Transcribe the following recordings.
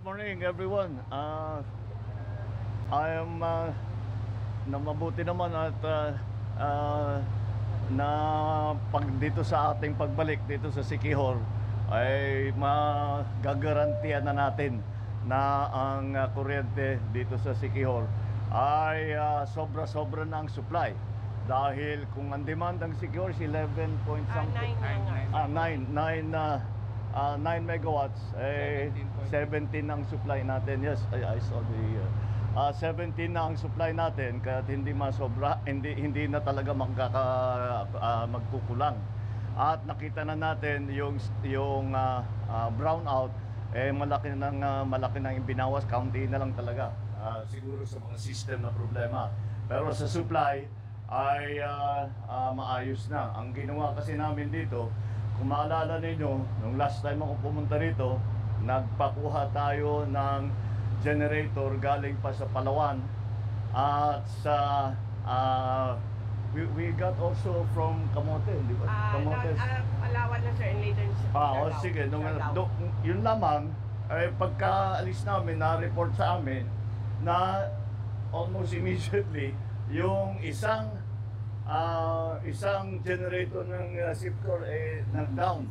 morning everyone. I am na mabuti naman at na pag dito sa ating pagbalik dito sa Siquijor ay magagarantiyan na natin na ang kuryente dito sa Siquijor ay sobra-sobra na ang supply. Dahil kung ang demand ng Siquijor is 11 point something, 9 megawatts, 17 ang supply natin. Yes, I saw the 17 na ang supply natin, kaya hindi masobra, hindi na talaga magkukulang. At nakita na natin yung brownout, malaki nang ibinawas, kaunti na lang talaga. Siguro sa mga system na problema. Pero sa supply ay maayos na. Ang ginawa kasi namin dito, kung maalala ninyo, nung last time ako pumunta rito, nagpakuha tayo ng generator galing pa sa Palawan. At sa we got also from Camotes, di ba? Camotes. Palawan na sir, and later Sige. Yun lamang, pagka-alis namin, na-report sa amin na almost immediately, yung isang generator ng Sipcor nag-down.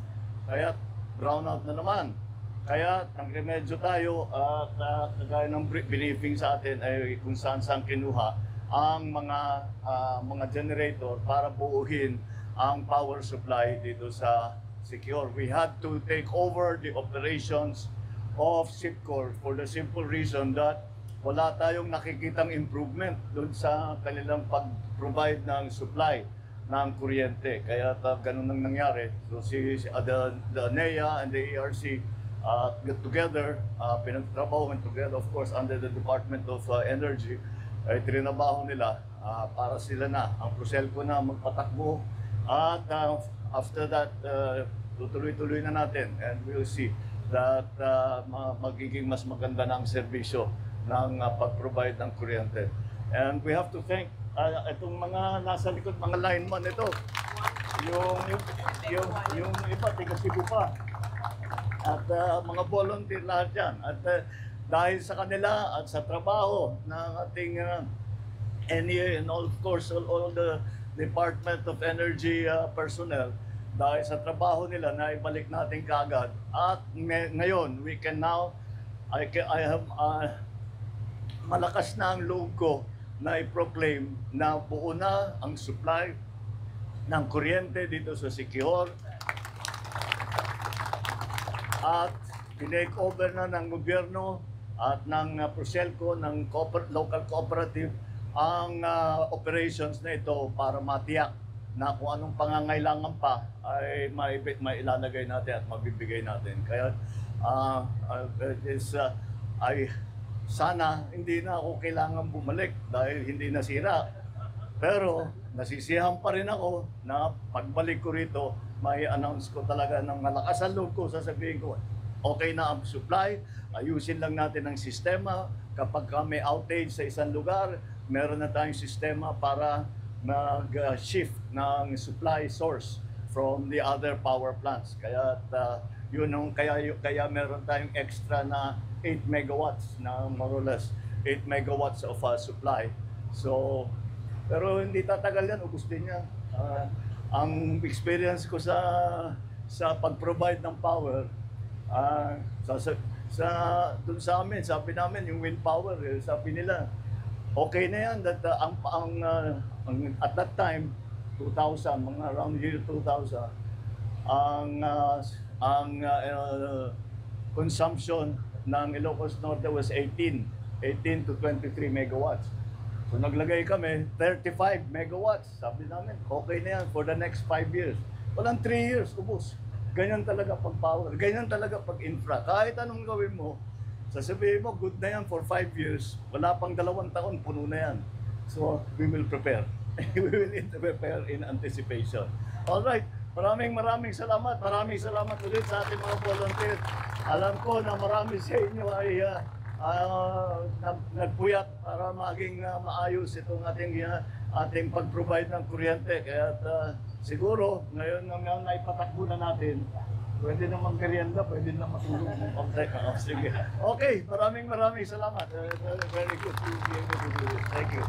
Kaya brownout na naman. Kaya nagremedyo tayo at kagaya ng briefing sa atin ay kung saan kinuha ang mga generator para buuhin ang power supply dito sa Siquijor. We had to take over the operations of Sipcor for the simple reason that wala tayong nakikitang improvement doon sa kanilang pag-provide ng supply ng kuryente. Kaya ganun ang nangyari. So the NEA and the ERC get together, pinagtrabaho together, of course, under the Department of Energy, ay trinabaho nila para sila na, ang Proselco na magpatakbo. At after that, tutuloy-tuloy na natin and we'll see that magiging mas maganda na ang serbisyo ng pag-provide ng kuryente. And we have to thank itong mga nasa likod, mga lineman ito. Yung iba, tiga Cebu pa. At mga volunteer lahat yan. At dahil sa kanila at sa trabaho ng ating NEA and of course all the Department of Energy personnel, dahil sa trabaho nila na ibalik natin kaagad. At ngayon, we can now, I have malakas na ang loob ko na i-proclaim na buo na ang supply ng kuryente dito sa Siquijor. At tinake over na ng gobyerno at ng Proselco, ng local cooperative, ang operations na ito para matiyak na kung anong pangangailangan pa ay mailalagay natin at mabibigay natin. Kaya sana hindi na ako kailangan bumalik dahil hindi nasira. Pero nasisiyahan pa rin ako na pagbalik ko rito, may announce ko talaga ng malakas ang loob ko, sasabihin ko, okay na ang supply, ayusin lang natin ang sistema. Kapag may outage sa isang lugar, meron na tayong sistema para mag-shift ng supply source from the other power plants. Kaya kaya meron tayong extra na 8 megawatts na more or less 8 megawatts of supply. So, pero hindi tatagal yan, ubos din yan. Ang experience ko sa pag-provide ng power, dun sa amin, sabi namin yung wind power, sabi nila, okay na yan. That, at that time, 2000, mga around year 2000, ang consumption ng Ilocos Norte was 18 to 23 megawatts. So naglagay kami 35 megawatts. Sabi namin, okay na yan for the next 5 years. Walang 3 years, ubos. Ganyan talaga pag power, ganyan talaga pag infra. Kahit anong gawin mo, sasabihin mo, good na yan for 5 years. Wala pang 2 taon, puno na yan. So we will prepare. We will prepare in anticipation. Alright, maraming salamat. Maraming salamat ulit sa ating mga volunteer. Alam ko na marami sa inyo ay nagpuyat para maging maayos itong ating pag-provide ng kuryente. Kaya siguro, ngayon na naipatakbo na natin, Pwede na magmerienda, pwede na matulog. Okay, sige. Okay, maraming salamat. Very good to be able to do this. Thank you.